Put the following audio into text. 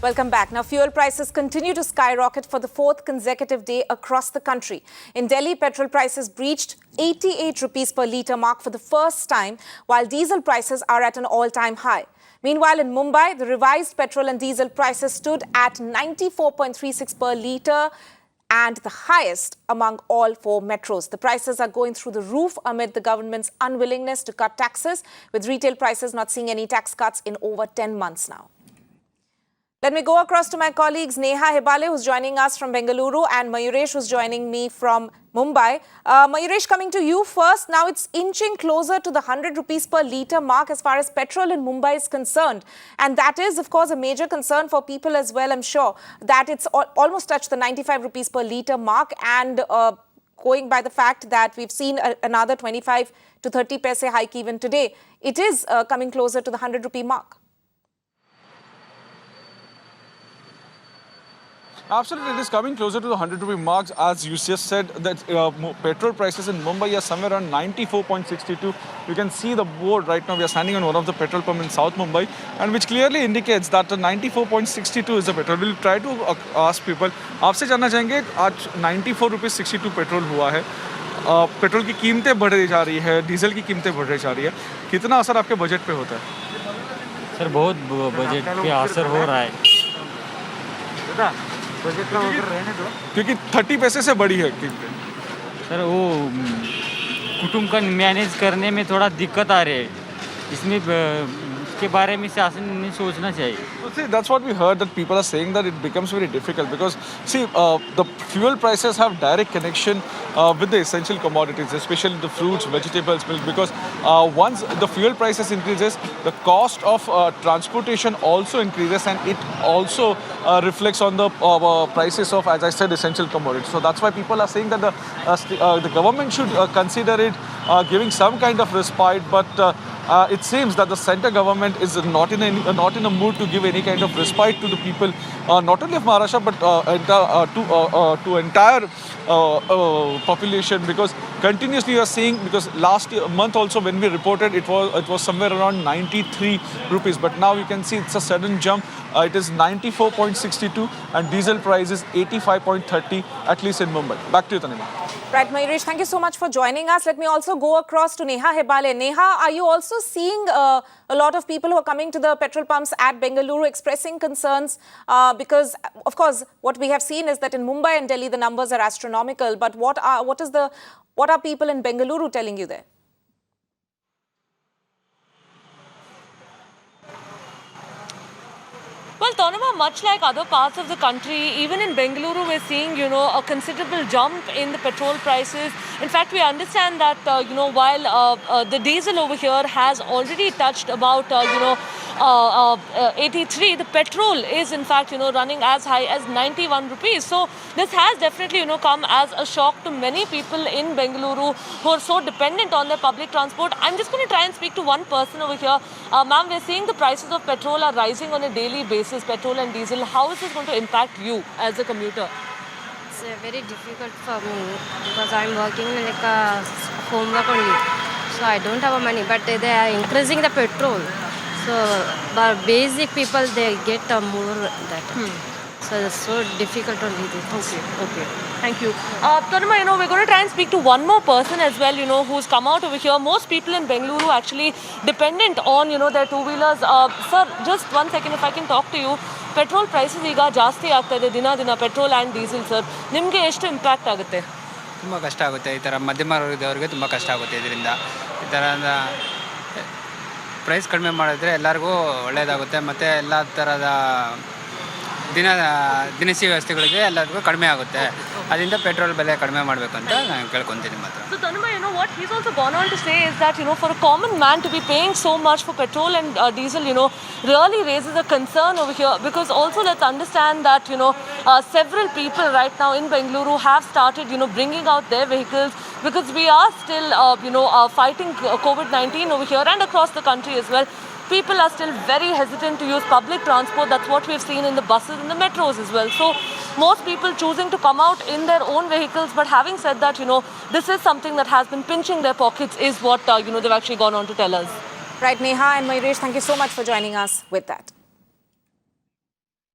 Welcome back. Now, fuel prices continue to skyrocket for the fourth consecutive day across the country. In Delhi, petrol prices breached 88 rupees per litre mark for the first time, while diesel prices are at an all-time high. Meanwhile, in Mumbai, the revised petrol and diesel prices stood at 94.36 per litre and the highest among all four metros. The prices are going through the roof amid the government's unwillingness to cut taxes, with retail prices not seeing any tax cuts in over 10 months now. Let me go across to my colleagues Neha Hebale, who's joining us from Bengaluru, and Mayuresh, who's joining me from Mumbai. Mayuresh, coming to you first. Now it's inching closer to the 100 rupees per litre mark as far as petrol in Mumbai is concerned. And that is, of course, a major concern for people as well, I'm sure, that it's almost touched the 95 rupees per litre mark. And going by the fact that we've seen another 25 to 30 paise hike even today, it is coming closer to the 100 rupee mark. Absolutely, it is coming closer to the 100 rupee marks. As you just said, that petrol prices in Mumbai are somewhere around 94.62. You can see the board right now. We are standing on one of the petrol pumps in South Mumbai, and which clearly indicates that the 94.62 is the petrol. We'll try to ask people. आपसे जानना चाहेंगे, आज 94 रुपये 62 petrol हुआ है. Petrol की कीमतें बढ़ रही जा रही है, डीजल की कीमतें बढ़ रही जा रही है. कितना असर आपके बजट पे होता है? सर, बहुत बजट पे असर हो रहा है. बजट का ऑर्डर रहने दो, क्योंकि 30 पैसे से बढ़ी है कीमतें. सर, वो कुटुंब का मैनेज करने में थोड़ा दिक्कत आ रही है. इसमें इसके बारे में शासन ने सोचना चाहिए. See, that's what we heard, that people are saying that it becomes very difficult because, see, the fuel prices have direct connection with the essential commodities, especially the fruits, vegetables, milk, because once the fuel prices increases, the cost of transportation also increases, and it also reflects on the prices of, as I said, essential commodities. So that's why people are saying that the government should consider it giving some kind of respite, but it seems that the center government is not in a mood to give any kind of respite to the people, not only of Maharashtra but to entire population, because continuously you are seeing, because last month also when we reported it was somewhere around 93 rupees, but now you can see it's a sudden jump. It is 94.62 and diesel price is 85.30, at least in Mumbai. Back to you, Tanima. Right, Mayuresh, thank you so much for joining us. Let me also go across to Neha Hebale. Neha, are you also seeing a lot of people who are coming to the petrol pumps at Bengaluru expressing concerns? Because, of course, what we have seen is that in Mumbai and Delhi, the numbers are astronomical. But what are people in Bengaluru telling you there? Well, Tanima, much like other parts of the country, even in Bengaluru, we're seeing, a considerable jump in the petrol prices. In fact, we understand that, while the diesel over here has already touched about, 83, the petrol is, in fact, running as high as 91 rupees. So this has definitely, come as a shock to many people in Bengaluru who are so dependent on their public transport. I'm just going to try and speak to one person over here. Ma'am, we're seeing the prices of petrol are rising on a daily basis, petrol and diesel. How is this going to impact you as a commuter? It's very difficult for me because I'm working like a homework only. So I don't have money, but they are increasing the petrol. So but basic people, they get more that. So it's so difficult to read it. Okay. Thank you. Tanima, we're going to try and speak to one more person as well, who's come out over here. Most people in Bengaluru actually dependent on, their two-wheelers. Sir, just 1 second, if I can talk to you. Petrol prices ಈಗ ಜಾಸ್ತಿ ಆಗ್ತಾ ಇದೆ ದಿನ petrol and diesel, sir. ನಿಮಗೆ ಎಷ್ಟು impact ಆಗುತ್ತೆ? ತುಂಬ ಕಷ್ಟ ಆಗುತ್ತೆ. ಈ ಥರ ಮಧ್ಯಮ ವರ್ಗದವರಿಗೆ ತುಂಬ ಕಷ್ಟ ಆಗುತ್ತೆ ಇದರಿಂದ. ಈ ಥರ ಪ್ರೈಸ್ ಕಡಿಮೆ ಮಾಡಿದ್ರೆ ಎಲ್ಲರಿಗೂ ಒಳ್ಳೆಯದಾಗುತ್ತೆ, ಮತ್ತು ಎಲ್ಲ ಥರದ ದಿನಸಿ ವ್ಯವಸ್ಥೆಗಳಿಗೆ ಎಲ್ಲರಿಗೂ ಕಡಿಮೆ ಆಗುತ್ತೆ. ಅದರಿಂದ ಪೆಟ್ರೋಲ್ ಬೆಲೆ ಕಡಿಮೆ ಮಾಡಬೇಕು ಅಂತ ನಾನು ಕೇಳ್ಕೊತೀನಿ ಮಾತ್ರ. So Tanima, what he's also gone on to say is that, for a common man to be paying so much for petrol and diesel, really raises a concern over here. Because also let's understand that, several people right now in Bengaluru have started, bringing out their vehicles, because we are still, fighting COVID-19 over here and across the country as well. People are still very hesitant to use public transport. That's what we've seen in the buses and the metros as well. So most people choosing to come out in their own vehicles. But having said that, this is something that has been pinching their pockets, is what, they've actually gone on to tell us. Right, Neha and Mayuresh, thank you so much for joining us with that.